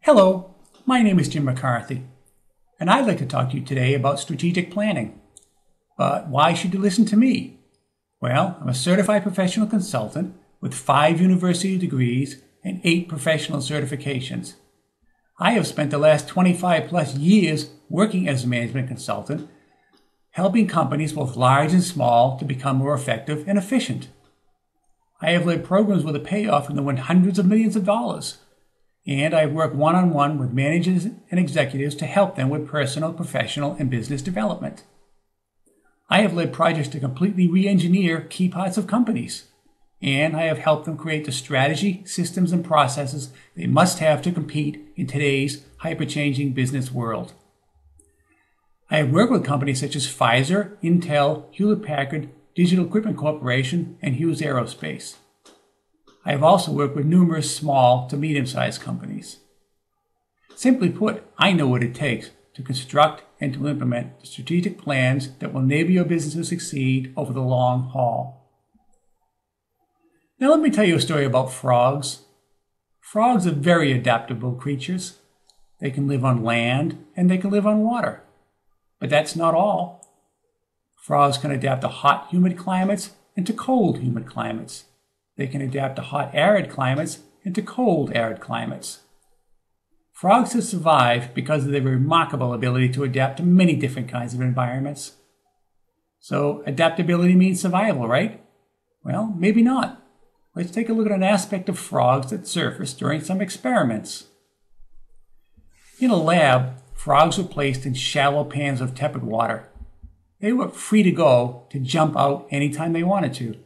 Hello, my name is Jim McCarthy, and I'd like to talk to you today about strategic planning. But why should you listen to me? Well, I'm a certified professional consultant with 5 university degrees and 8 professional certifications. I have spent the last 25 plus years working as a management consultant, helping companies both large and small to become more effective and efficient. I have led programs with a payoff in the hundreds of millions of dollars. And I work one-on-one with managers and executives to help them with personal, professional, and business development. I have led projects to completely re-engineer key parts of companies, and I have helped them create the strategy, systems, and processes they must have to compete in today's hyper-changing business world. I have worked with companies such as Pfizer, Intel, Hewlett-Packard, Digital Equipment Corporation, and Hughes Aerospace. I have also worked with numerous small to medium-sized companies. Simply put, I know what it takes to construct and to implement the strategic plans that will enable your business to succeed over the long haul. Now let me tell you a story about frogs. Frogs are very adaptable creatures. They can live on land and they can live on water. But that's not all. Frogs can adapt to hot, humid climates and to cold, humid climates. They can adapt to hot, arid climates and to cold, arid climates. Frogs have survived because of their remarkable ability to adapt to many different kinds of environments. So adaptability means survival, right? Well, maybe not. Let's take a look at an aspect of frogs that surfaced during some experiments. In a lab, frogs were placed in shallow pans of tepid water. They were free to go to jump out anytime they wanted to.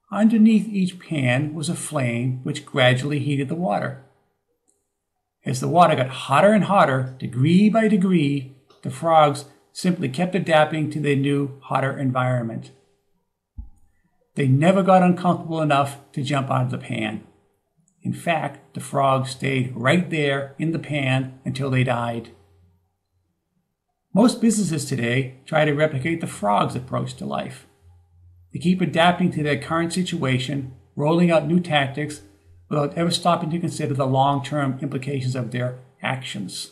Underneath each pan was a flame which gradually heated the water. As the water got hotter and hotter, degree by degree, the frogs simply kept adapting to their new, hotter environment. They never got uncomfortable enough to jump out of the pan. In fact, the frogs stayed right there in the pan until they died. Most businesses today try to replicate the frog's approach to life. They keep adapting to their current situation, rolling out new tactics without ever stopping to consider the long-term implications of their actions.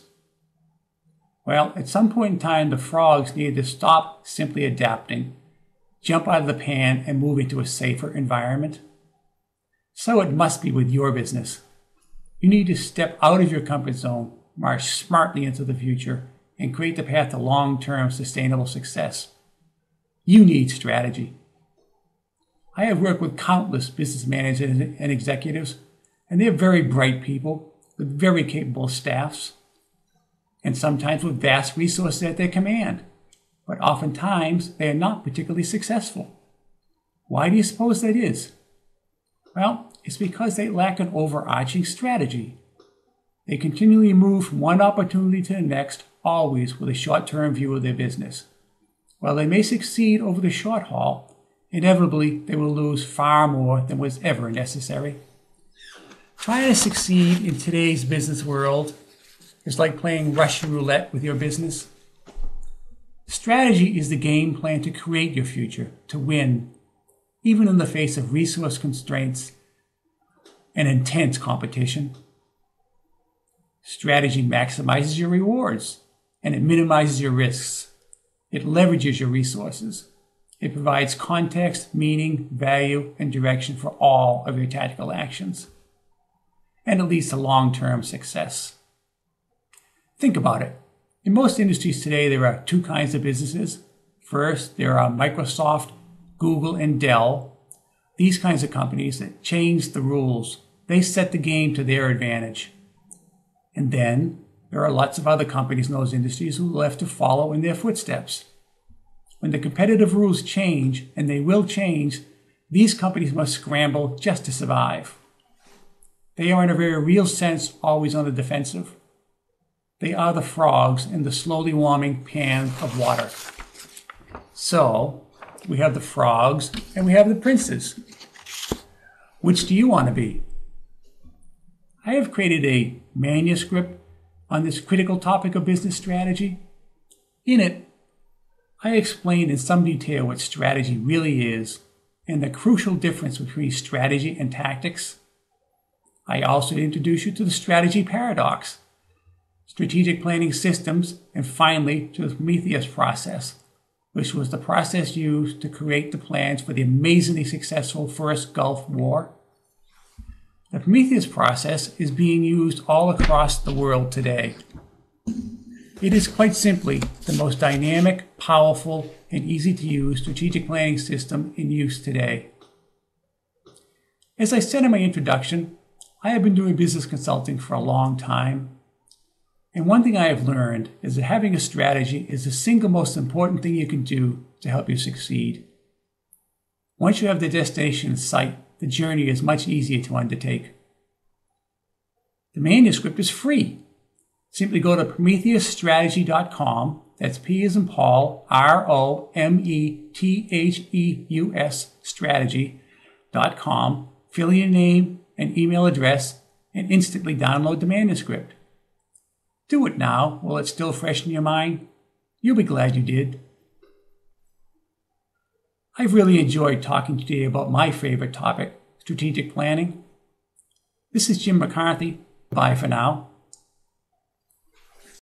Well, at some point in time, the frogs needed to stop simply adapting, jump out of the pan, and move into a safer environment. So it must be with your business. You need to step out of your comfort zone, march smartly into the future, and create the path to long-term sustainable success. You need strategy. I have worked with countless business managers and executives, and they're very bright people with very capable staffs, and sometimes with vast resources at their command. But oftentimes, they are not particularly successful. Why do you suppose that is? Well, it's because they lack an overarching strategy. They continually move from one opportunity to the next, always with a short-term view of their business. While they may succeed over the short haul, inevitably, they will lose far more than was ever necessary. Trying to succeed in today's business world is like playing Russian roulette with your business. Strategy is the game plan to create your future, to win, even in the face of resource constraints and intense competition. Strategy maximizes your rewards and it minimizes your risks. It leverages your resources. It provides context, meaning, value, and direction for all of your tactical actions. And it leads to long-term success. Think about it. In most industries today, there are 2 kinds of businesses. First, there are Microsoft, Google, and Dell. These kinds of companies that change the rules. They set the game to their advantage. And then there are lots of other companies in those industries who are left to follow in their footsteps. When the competitive rules change, and they will change, these companies must scramble just to survive. They are in a very real sense always on the defensive. They are the frogs in the slowly warming pan of water. So, we have the frogs and we have the princes. Which do you want to be? I have created a manuscript on this critical topic of business strategy. In it, I explained in some detail what strategy really is and the crucial difference between strategy and tactics. I also introduce you to the strategy paradox, strategic planning systems, and finally to the Prometheus process, which was the process used to create the plans for the amazingly successful First Gulf War. The Prometheus process is being used all across the world today. It is quite simply the most dynamic, powerful, and easy-to-use strategic planning system in use today. As I said in my introduction, I have been doing business consulting for a long time. And one thing I have learned is that having a strategy is the single most important thing you can do to help you succeed. Once you have the destination in sight, the journey is much easier to undertake. The manuscript is free. Simply go to prometheusstrategy.com, that's P as in Paul, ROMETHEUS strategy.com, fill in your name and email address, and instantly download the manuscript. Do it now while it's still fresh in your mind. You'll be glad you did. I've really enjoyed talking today about my favorite topic, strategic planning. This is Jim McCarthy. Bye for now.